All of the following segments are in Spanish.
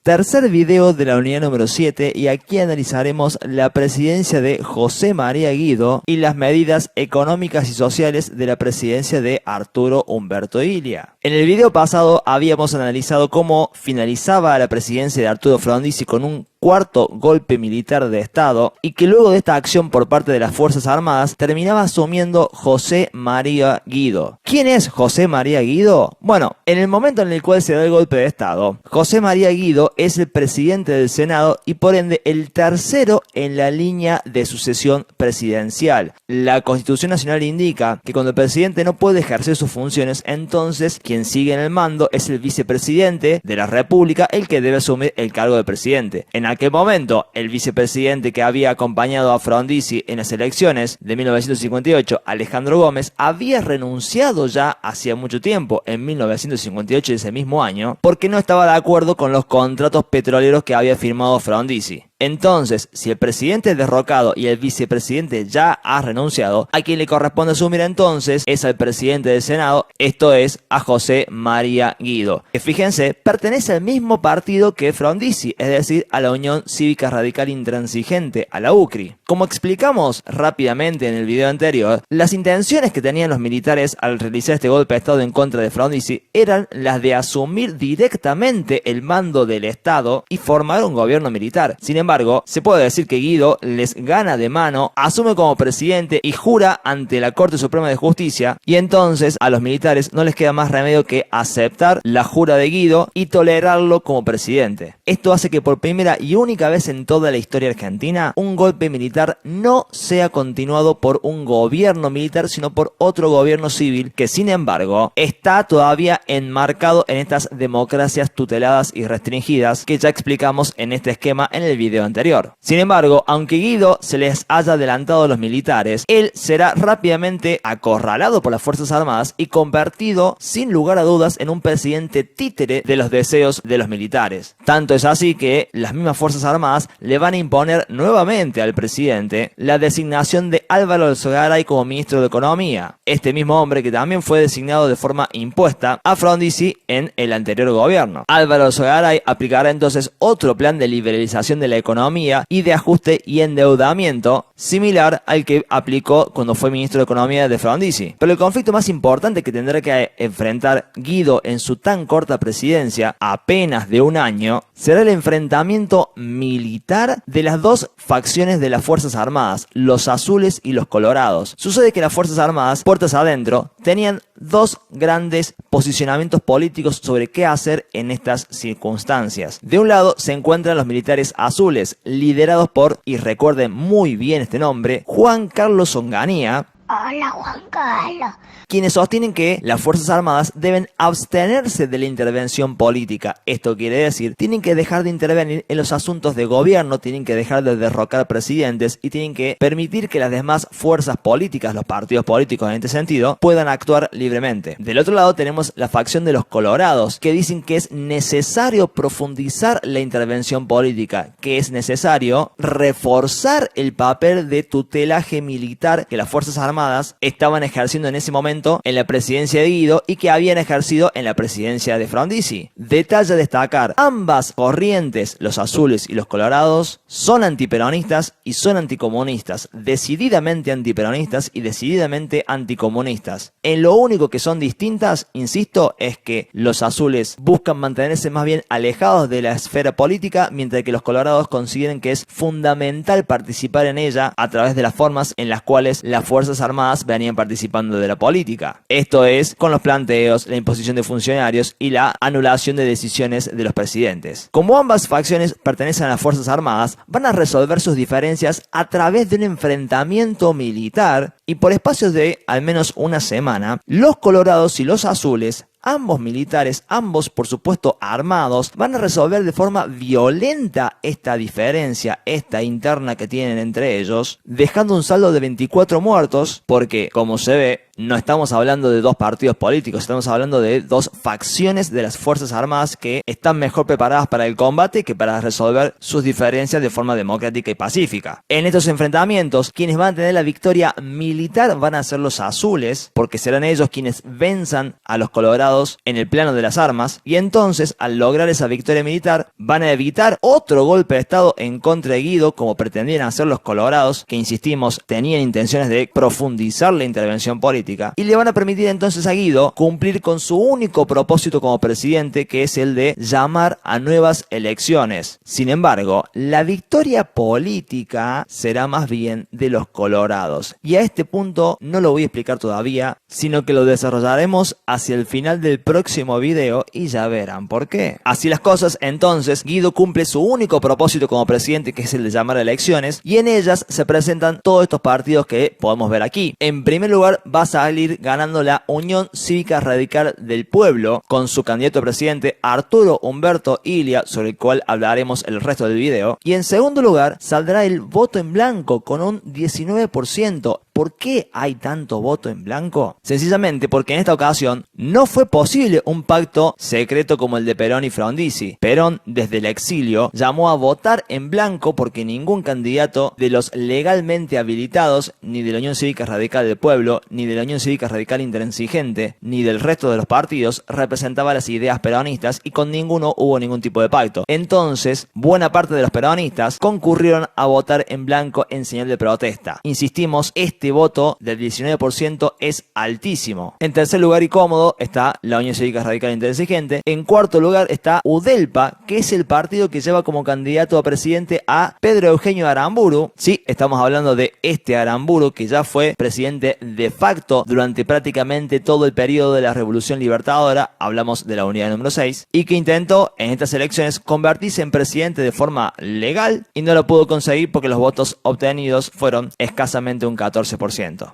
Tercer video de la unidad número 7 y aquí analizaremos la presidencia de José María Guido y las medidas económicas y sociales de la presidencia de Arturo Umberto Illia. En el video pasado habíamos analizado cómo finalizaba la presidencia de Arturo Frondizi con un cuarto golpe militar de Estado y que luego de esta acción por parte de las Fuerzas Armadas terminaba asumiendo José María Guido. ¿Quién es José María Guido? Bueno, en el momento en el cual se da el golpe de Estado, José María Guido es el presidente del Senado y por ende el tercero en la línea de sucesión presidencial. La Constitución Nacional indica que cuando el presidente no puede ejercer sus funciones, entonces quien sigue en el mando es el vicepresidente de la República, el que debe asumir el cargo de presidente. En aquel momento, el vicepresidente que había acompañado a Frondizi en las elecciones de 1958, Alejandro Gómez, había renunciado ya hacía mucho tiempo, en 1958 de ese mismo año, porque no estaba de acuerdo con los contratos petroleros que había firmado Frondizi. Entonces, si el presidente es derrocado y el vicepresidente ya ha renunciado, a quien le corresponde asumir entonces es al presidente del Senado, esto es a José María Guido, que fíjense, pertenece al mismo partido que Frondizi, es decir, a la Unión Cívica Radical Intransigente, a la UCRI. Como explicamos rápidamente en el video anterior, las intenciones que tenían los militares al realizar este golpe de Estado en contra de Frondizi eran las de asumir directamente el mando del Estado y formar un gobierno militar. Sin embargo, se puede decir que Guido les gana de mano, asume como presidente y jura ante la Corte Suprema de Justicia, y entonces a los militares no les queda más remedio que aceptar la jura de Guido y tolerarlo como presidente. Esto hace que por primera y única vez en toda la historia argentina, un golpe militar no sea continuado por un gobierno militar, sino por otro gobierno civil que, sin embargo, está todavía enmarcado en estas democracias tuteladas y restringidas que ya explicamos en este esquema en el video anterior. Sin embargo, aunque Guido se les haya adelantado a los militares, él será rápidamente acorralado por las Fuerzas Armadas y convertido, sin lugar a dudas, en un presidente títere de los deseos de los militares. Tanto es así que las mismas Fuerzas Armadas le van a imponer nuevamente al presidente la designación de Álvaro Alzogaray como ministro de Economía, este mismo hombre que también fue designado de forma impuesta a Frondizi en el anterior gobierno. Álvaro Alzogaray aplicará entonces otro plan de liberalización de la economía y de ajuste y endeudamiento similar al que aplicó cuando fue ministro de Economía de Frondizi. Pero el conflicto más importante que tendrá que enfrentar Guido en su tan corta presidencia, apenas de un año, será el enfrentamiento militar de las dos facciones de las Fuerzas Armadas, los azules y los colorados. Sucede que las Fuerzas Armadas, puertas adentro, tenían dos grandes posicionamientos políticos sobre qué hacer en estas circunstancias. De un lado se encuentran los militares azules, liderados por, y recuerden muy bien este nombre, Juan Carlos Onganía. Hola, Juan Carlos. Quienes sostienen que las Fuerzas Armadas deben abstenerse de la intervención política. Esto quiere decir, tienen que dejar de intervenir en los asuntos de gobierno, tienen que dejar de derrocar presidentes y tienen que permitir que las demás fuerzas políticas, los partidos políticos en este sentido, puedan actuar libremente. Del otro lado tenemos la facción de los colorados, que dicen que es necesario profundizar la intervención política, que es necesario reforzar el papel de tutelaje militar que las Fuerzas Armadas estaban ejerciendo en ese momento en la presidencia de Guido y que habían ejercido en la presidencia de Frondizi. Detalle a destacar, ambas corrientes, los azules y los colorados, son antiperonistas y son anticomunistas, decididamente antiperonistas y decididamente anticomunistas. En lo único que son distintas, insisto, es que los azules buscan mantenerse más bien alejados de la esfera política, mientras que los colorados consideran que es fundamental participar en ella a través de las formas en las cuales las Fuerzas Armadas venían participando de la política. Esto es con los planteos, la imposición de funcionarios y la anulación de decisiones de los presidentes. Como ambas facciones pertenecen a las Fuerzas Armadas, van a resolver sus diferencias a través de un enfrentamiento militar y por espacios de al menos una semana, los colorados y los azules, ambos militares, ambos por supuesto armados, van a resolver de forma violenta esta diferencia, esta interna que tienen entre ellos, dejando un saldo de 24 muertos, porque como se ve, no estamos hablando de dos partidos políticos, estamos hablando de dos facciones de las Fuerzas Armadas que están mejor preparadas para el combate que para resolver sus diferencias de forma democrática y pacífica. En estos enfrentamientos, quienes van a tener la victoria militar van a ser los azules, porque serán ellos quienes venzan a los colorados en el plano de las armas, y entonces, al lograr esa victoria militar, van a evitar otro golpe de estado en contra de Guido, como pretendían hacer los colorados, que insistimos, tenían intenciones de profundizar la intervención política, y le van a permitir entonces a Guido cumplir con su único propósito como presidente, que es el de llamar a nuevas elecciones. Sin embargo, la victoria política será más bien de los colorados, y a este punto no lo voy a explicar todavía, sino que lo desarrollaremos hacia el final del próximo video y ya verán por qué. Así las cosas, entonces, Guido cumple su único propósito como presidente, que es el de llamar a elecciones, y en ellas se presentan todos estos partidos que podemos ver aquí. En primer lugar, va a salir ganando la Unión Cívica Radical del Pueblo, con su candidato a presidente Arturo Umberto Illia, sobre el cual hablaremos el resto del video. Y en segundo lugar, saldrá el voto en blanco con un 19%. ¿Por qué hay tanto voto en blanco? Sencillamente porque en esta ocasión no fue posible un pacto secreto como el de Perón y Frondizi. Perón, desde el exilio, llamó a votar en blanco porque ningún candidato de los legalmente habilitados, ni de la Unión Cívica Radical del Pueblo, ni de la Unión Cívica Radical Intransigente, ni del resto de los partidos, representaba las ideas peronistas, y con ninguno hubo ningún tipo de pacto. Entonces, buena parte de los peronistas concurrieron a votar en blanco en señal de protesta. Insistimos, este voto del 19% es altísimo. En tercer lugar y cómodo está la Unión Cívica Radical Intransigente. En cuarto lugar está UDELPA, que es el partido que lleva como candidato a presidente a Pedro Eugenio Aramburu. Sí, estamos hablando de este Aramburu, que ya fue presidente de facto durante prácticamente todo el periodo de la Revolución Libertadora, hablamos de la unidad número 6, y que intentó en estas elecciones convertirse en presidente de forma legal y no lo pudo conseguir porque los votos obtenidos fueron escasamente un 14%.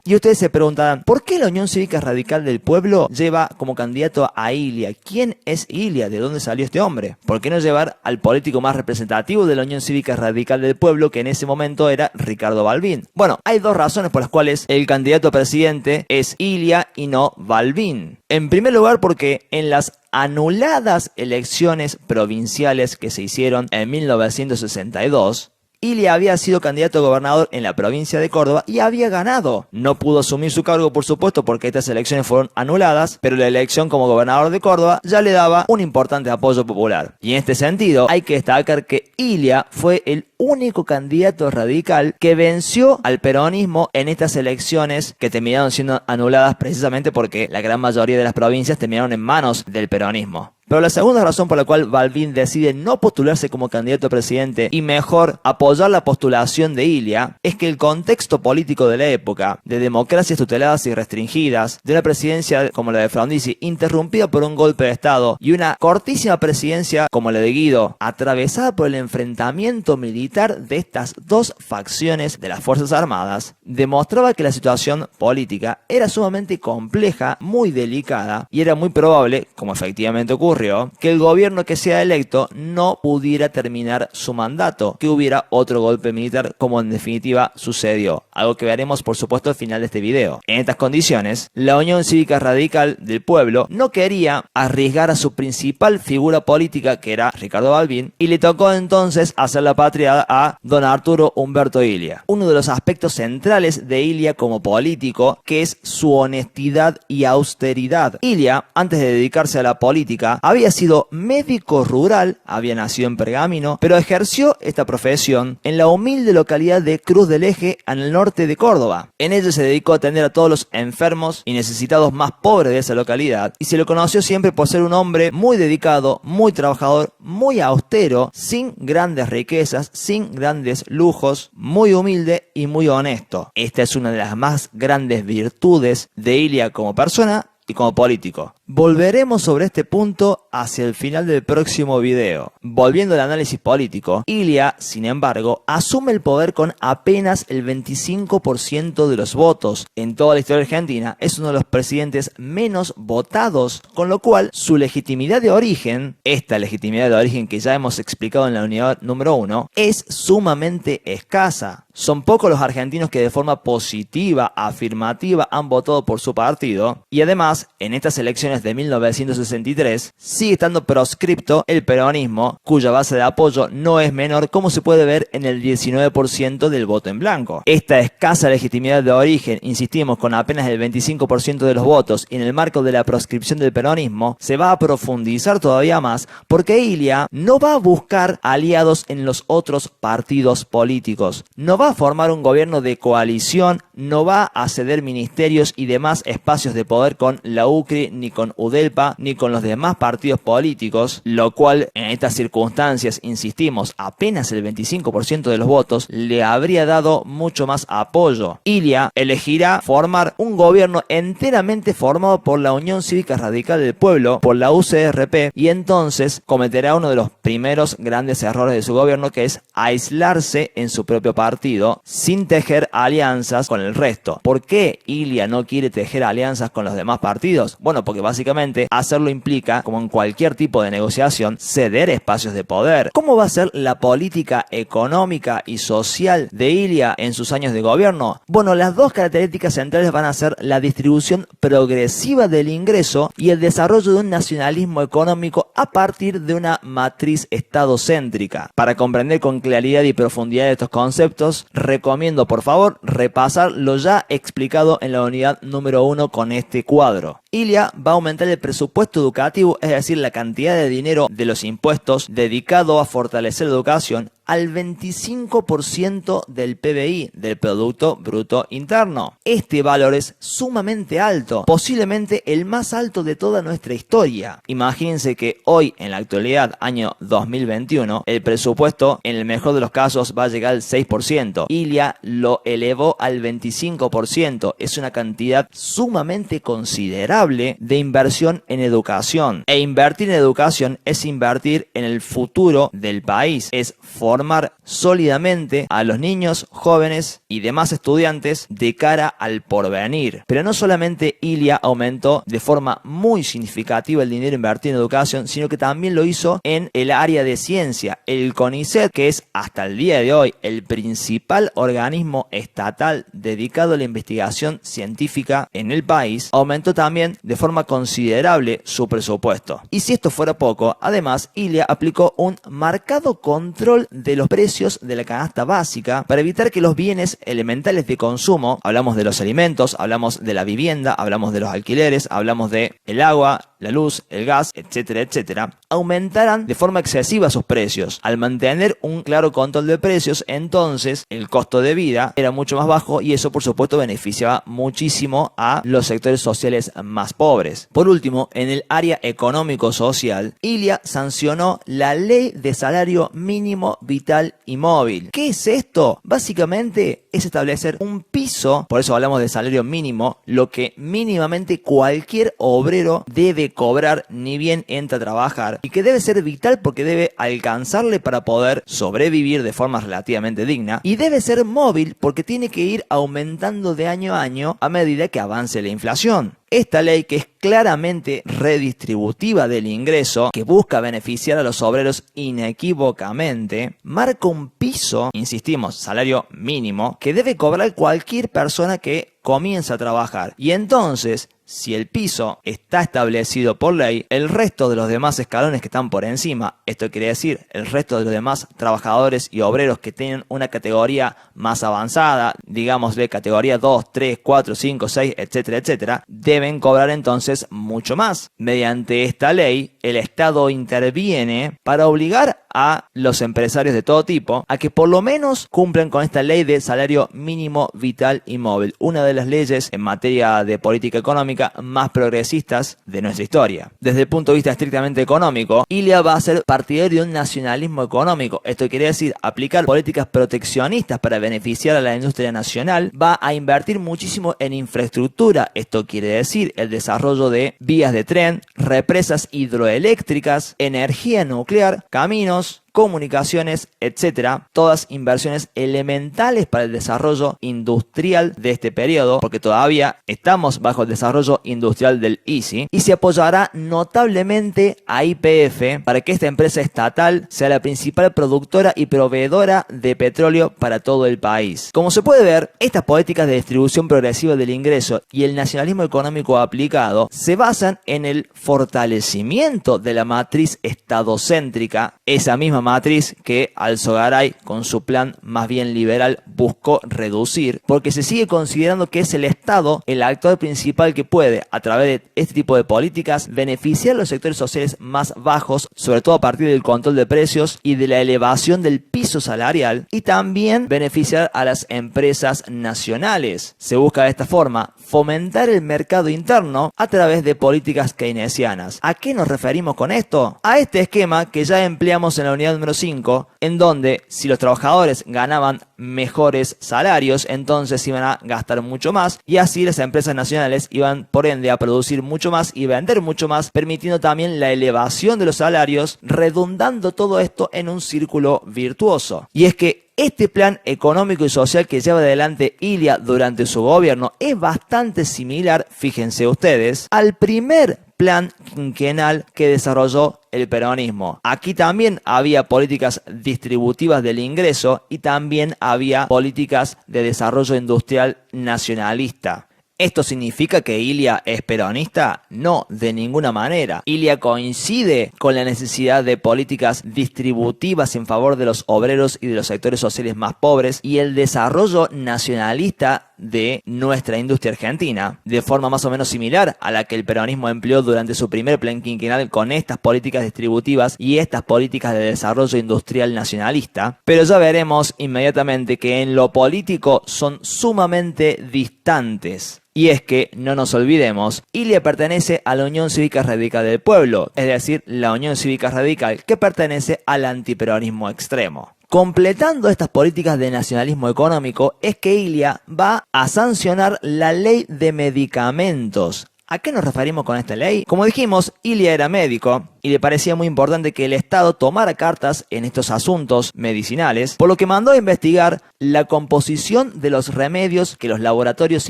Y ustedes se preguntarán, ¿por qué la Unión Cívica Radical del Pueblo lleva como candidato a Illia? ¿Quién es Illia? ¿De dónde salió este hombre? ¿Por qué no llevar al político más representativo de la Unión Cívica Radical del Pueblo, que en ese momento era Ricardo Balbín? Bueno, hay dos razones por las cuales el candidato a presidente es Illia y no Balbín. En primer lugar, porque en las anuladas elecciones provinciales que se hicieron en 1962, Illia había sido candidato a gobernador en la provincia de Córdoba y había ganado. No pudo asumir su cargo, por supuesto, porque estas elecciones fueron anuladas, pero la elección como gobernador de Córdoba ya le daba un importante apoyo popular. Y en este sentido, hay que destacar que Illia fue el único candidato radical que venció al peronismo en estas elecciones que terminaron siendo anuladas precisamente porque la gran mayoría de las provincias terminaron en manos del peronismo. Pero la segunda razón por la cual Balbín decide no postularse como candidato a presidente y mejor apoyar la postulación de Illia es que el contexto político de la época, de democracias tuteladas y restringidas, de una presidencia como la de Frondizi interrumpida por un golpe de estado y una cortísima presidencia como la de Guido, atravesada por el enfrentamiento militar de estas dos facciones de las Fuerzas Armadas, demostraba que la situación política era sumamente compleja, muy delicada, y era muy probable, como efectivamente ocurre, que el gobierno que sea electo no pudiera terminar su mandato, que hubiera otro golpe militar como en definitiva sucedió, algo que veremos por supuesto al final de este video. En estas condiciones, la Unión Cívica Radical del Pueblo no quería arriesgar a su principal figura política, que era Ricardo Balbín, y le tocó entonces hacer la patriada a don Arturo Umberto Illia. Uno de los aspectos centrales de Illia como político, que es su honestidad y austeridad. Illia, antes de dedicarse a la política, había sido médico rural, había nacido en Pergamino, pero ejerció esta profesión en la humilde localidad de Cruz del Eje, en el norte de Córdoba. En ella se dedicó a atender a todos los enfermos y necesitados más pobres de esa localidad, y se lo conoció siempre por ser un hombre muy dedicado, muy trabajador, muy austero, sin grandes riquezas, sin grandes lujos, muy humilde y muy honesto. Esta es una de las más grandes virtudes de Illia como persona y como político. Volveremos sobre este punto hacia el final del próximo video. Volviendo al análisis político, Ilia, sin embargo, asume el poder con apenas el 25% de los votos. En toda la historia argentina es uno de los presidentes menos votados, con lo cual su legitimidad de origen, esta legitimidad de origen que ya hemos explicado en la unidad número 1, es sumamente escasa. Son pocos los argentinos que de forma positiva, afirmativa, han votado por su partido, y además, en estas elecciones de 1963, sigue estando proscripto el peronismo, cuya base de apoyo no es menor, como se puede ver en el 19% del voto en blanco. Esta escasa legitimidad de origen, insistimos, con apenas el 25% de los votos, y en el marco de la proscripción del peronismo, se va a profundizar todavía más, porque Ilia no va a buscar aliados en los otros partidos políticos, no va a formar un gobierno de coalición, no va a ceder ministerios y demás espacios de poder con la UCRI, ni con UDELPA, ni con los demás partidos políticos, lo cual en estas circunstancias, insistimos, apenas el 25% de los votos le habría dado mucho más apoyo. Ilia elegirá formar un gobierno enteramente formado por la Unión Cívica Radical del Pueblo, por la UCRP, y entonces cometerá uno de los primeros grandes errores de su gobierno, que es aislarse en su propio partido, sin tejer alianzas con el resto. ¿Por qué Ilia no quiere tejer alianzas con los demás partidos? Bueno, porque básicamente hacerlo implica, como en cualquier tipo de negociación, ceder espacios de poder. ¿Cómo va a ser la política económica y social de Ilia en sus años de gobierno? Bueno, las dos características centrales van a ser la distribución progresiva del ingreso y el desarrollo de un nacionalismo económico a partir de una matriz estadocéntrica. Para comprender con claridad y profundidad estos conceptos, recomiendo por favor repasar lo ya explicado en la unidad número 1 con este cuadro. Ilia va a aumentar el presupuesto educativo, es decir, la cantidad de dinero de los impuestos dedicado a fortalecer la educación, al 25% del PBI, del Producto Bruto Interno. Este valor es sumamente alto, posiblemente el más alto de toda nuestra historia. Imagínense que hoy, en la actualidad, año 2021, el presupuesto, en el mejor de los casos, va a llegar al 6%. Ilia lo elevó al 25%. Es una cantidad sumamente considerable de inversión en educación. E invertir en educación es invertir en el futuro del país, es formar sólidamente a los niños, jóvenes y demás estudiantes de cara al porvenir. Pero no solamente Ilia aumentó de forma muy significativa el dinero invertido en educación, sino que también lo hizo en el área de ciencia. El CONICET, que es hasta el día de hoy el principal organismo estatal dedicado a la investigación científica en el país, aumentó también de forma considerable su presupuesto. Y si esto fuera poco, además Ilia aplicó un marcado control de los precios de la canasta básica para evitar que los bienes elementales de consumo, hablamos de los alimentos, hablamos de la vivienda, hablamos de los alquileres, hablamos de el agua, la luz, el gas, etcétera, etcétera, aumentaran de forma excesiva sus precios. Al mantener un claro control de precios, entonces el costo de vida era mucho más bajo y eso por supuesto beneficiaba muchísimo a los sectores sociales más pobres. Por último, en el área económico-social, Ilia sancionó la Ley de Salario Mínimo Vital y Móvil. ¿Qué es esto? Básicamente es establecer un piso, por eso hablamos de salario mínimo, lo que mínimamente cualquier obrero debe cobrar ni bien entra a trabajar y que debe ser vital porque debe alcanzarle para poder sobrevivir de forma relativamente digna, y debe ser móvil porque tiene que ir aumentando de año a año a medida que avance la inflación. Esta ley, que es claramente redistributiva del ingreso, que busca beneficiar a los obreros inequívocamente, marca un piso, insistimos, salario mínimo, que debe cobrar cualquier persona que comienza a trabajar. Y entonces, si el piso está establecido por ley, el resto de los demás escalones que están por encima, esto quiere decir el resto de los demás trabajadores y obreros que tienen una categoría más avanzada, digámosle categoría 2, 3, 4, 5, 6, etcétera, etcétera, deben cobrar entonces mucho más. Mediante esta ley, el Estado interviene para obligar a los empresarios de todo tipo a que por lo menos cumplan con esta ley de salario mínimo vital y móvil, una de las leyes en materia de política económica más progresistas de nuestra historia. Desde el punto de vista estrictamente económico, Ilia va a ser partidario de un nacionalismo económico. Esto quiere decir aplicar políticas proteccionistas para beneficiar a la industria nacional, va a invertir muchísimo en infraestructura. Esto quiere decir el desarrollo de vías de tren, represas hidroeléctricas, energía nuclear, caminos, comunicaciones, etcétera, todas inversiones elementales para el desarrollo industrial de este periodo, porque todavía estamos bajo el desarrollo industrial del ISI, y se apoyará notablemente a YPF para que esta empresa estatal sea la principal productora y proveedora de petróleo para todo el país. Como se puede ver, estas políticas de distribución progresiva del ingreso y el nacionalismo económico aplicado se basan en el fortalecimiento de la matriz estadocéntrica, esa misma matriz que Alzogaray, con su plan más bien liberal, buscó reducir, porque se sigue considerando que es el Estado el actor principal que puede, a través de este tipo de políticas, beneficiar a los sectores sociales más bajos, sobre todo a partir del control de precios y de la elevación del piso salarial, y también beneficiar a las empresas nacionales. Se busca de esta forma fomentar el mercado interno a través de políticas keynesianas. ¿A qué nos referimos con esto? A este esquema que ya empleamos en la unidad número 5, en donde si los trabajadores ganaban mejores salarios, entonces iban a gastar mucho más, y así las empresas nacionales iban por ende a producir mucho más y vender mucho más, permitiendo también la elevación de los salarios, redundando todo esto en un círculo virtuoso. Y es que este plan económico y social que lleva adelante Ilia durante su gobierno es bastante similar, fíjense ustedes, al primer plan quinquenal que desarrolló el peronismo. Aquí también había políticas distributivas del ingreso y también había políticas de desarrollo industrial nacionalista. ¿Esto significa que Ilia es peronista? No, de ninguna manera. Ilia coincide con la necesidad de políticas distributivas en favor de los obreros y de los sectores sociales más pobres y el desarrollo nacionalista de nuestra industria argentina, de forma más o menos similar a la que el peronismo empleó durante su primer plan quinquenal con estas políticas distributivas y estas políticas de desarrollo industrial nacionalista. Pero ya veremos inmediatamente que en lo político son sumamente distantes. Y es que, no nos olvidemos, Ilia pertenece a la Unión Cívica Radical del Pueblo, es decir, la Unión Cívica Radical que pertenece al antiperonismo extremo. Completando estas políticas de nacionalismo económico es que Ilia va a sancionar la ley de medicamentos. ¿A qué nos referimos con esta ley? Como dijimos, Ilia era médico y le parecía muy importante que el Estado tomara cartas en estos asuntos medicinales, por lo que mandó a investigar la composición de los remedios que los laboratorios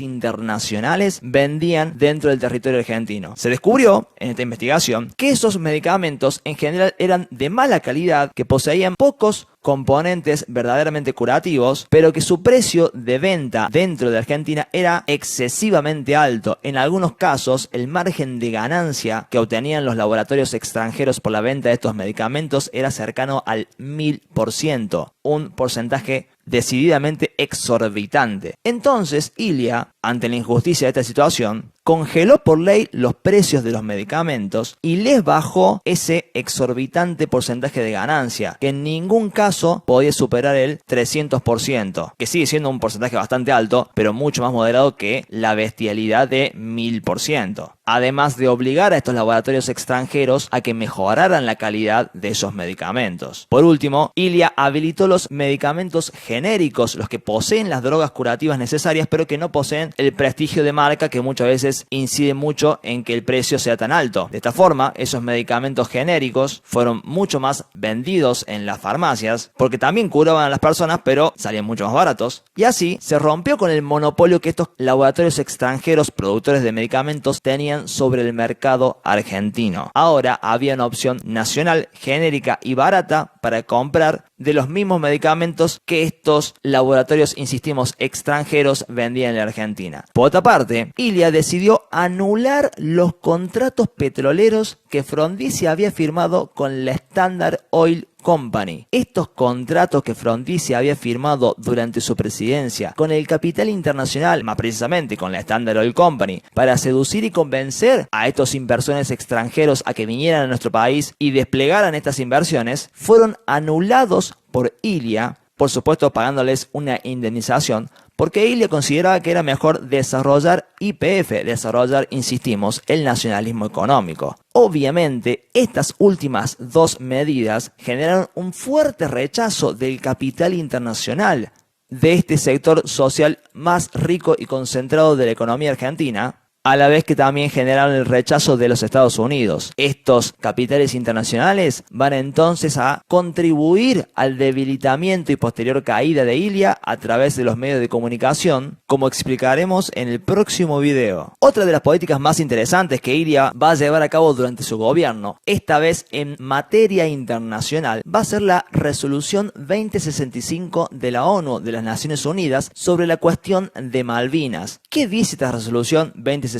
internacionales vendían dentro del territorio argentino. Se descubrió en esta investigación que esos medicamentos en general eran de mala calidad, que poseían pocos componentes verdaderamente curativos, pero que su precio de venta dentro de Argentina era excesivamente alto. En algunos casos, el margen de ganancia que obtenían los laboratorios extranjeros por la venta de estos medicamentos era cercano al 1000%, un porcentaje decididamente exorbitante. Entonces, Ilia, ante la injusticia de esta situación, congeló por ley los precios de los medicamentos y les bajó ese exorbitante porcentaje de ganancia, que en ningún caso podía superar el 300%, que sigue siendo un porcentaje bastante alto, pero mucho más moderado que la bestialidad de 1000%. Además de obligar a estos laboratorios extranjeros a que mejoraran la calidad de esos medicamentos. Por último, Ilia habilitó los medicamentos genéricos, los que poseen las drogas curativas necesarias, pero que no poseen el prestigio de marca que muchas veces incide mucho en que el precio sea tan alto. De esta forma, esos medicamentos genéricos fueron mucho más vendidos en las farmacias, porque también curaban a las personas, pero salían mucho más baratos. Y así se rompió con el monopolio que estos laboratorios extranjeros productores de medicamentos tenían sobre el mercado argentino. Ahora había una opción nacional, genérica y barata para comprar de los mismos medicamentos que estos laboratorios, insistimos, extranjeros vendían en la Argentina. Por otra parte, Ilia decidió decidió anular los contratos petroleros que Frondizi había firmado con la Standard Oil Company. Estos contratos que Frondizi había firmado durante su presidencia con el capital internacional, más precisamente con la Standard Oil Company, para seducir y convencer a estos inversores extranjeros a que vinieran a nuestro país y desplegaran estas inversiones, fueron anulados por Ilia, por supuesto pagándoles una indemnización, porque Ilia consideraba que era mejor desarrollar YPF, desarrollar, insistimos, el nacionalismo económico. Obviamente, estas últimas dos medidas generaron un fuerte rechazo del capital internacional de este sector social más rico y concentrado de la economía argentina, a la vez que también generaron el rechazo de los Estados Unidos. Estos capitales internacionales van entonces a contribuir al debilitamiento y posterior caída de Ilia a través de los medios de comunicación, como explicaremos en el próximo video. Otra de las políticas más interesantes que Ilia va a llevar a cabo durante su gobierno, esta vez en materia internacional, va a ser la Resolución 2065 de la ONU de las Naciones Unidas sobre la cuestión de Malvinas. ¿Qué dice esta resolución 2065?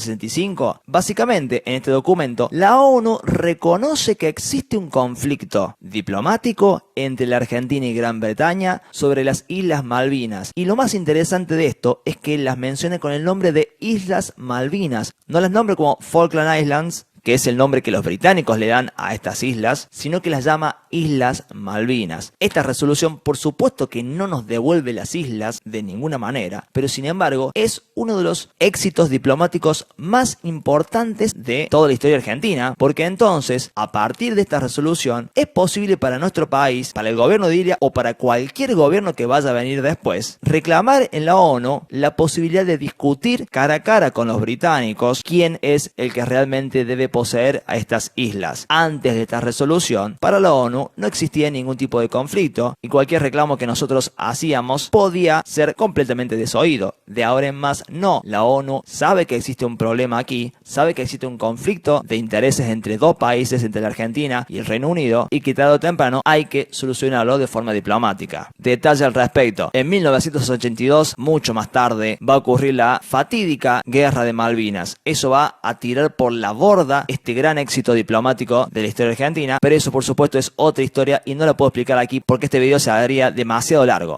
Básicamente, en este documento, la ONU reconoce que existe un conflicto diplomático entre la Argentina y Gran Bretaña sobre las Islas Malvinas. Y lo más interesante de esto es que las menciona con el nombre de Islas Malvinas. No las nombra como Falkland Islands, que es el nombre que los británicos le dan a estas islas, sino que las llama Islas Malvinas. Esta resolución, por supuesto que no nos devuelve las islas de ninguna manera, pero sin embargo es uno de los éxitos diplomáticos más importantes de toda la historia argentina, porque entonces, a partir de esta resolución, es posible para nuestro país, para el gobierno de Ilia o para cualquier gobierno que vaya a venir después, reclamar en la ONU la posibilidad de discutir cara a cara con los británicos quién es el que realmente debe poseer a estas islas. Antes de esta resolución, para la ONU no existía ningún tipo de conflicto y cualquier reclamo que nosotros hacíamos podía ser completamente desoído. De ahora en más, no. La ONU sabe que existe un problema aquí, sabe que existe un conflicto de intereses entre dos países, entre la Argentina y el Reino Unido, y que tarde o temprano hay que solucionarlo de forma diplomática. Detalle al respecto. En 1982, mucho más tarde, va a ocurrir la fatídica Guerra de Malvinas. Eso va a tirar por la borda este gran éxito diplomático de la historia argentina, pero eso por supuesto es otra historia y no la puedo explicar aquí porque este video se haría demasiado largo.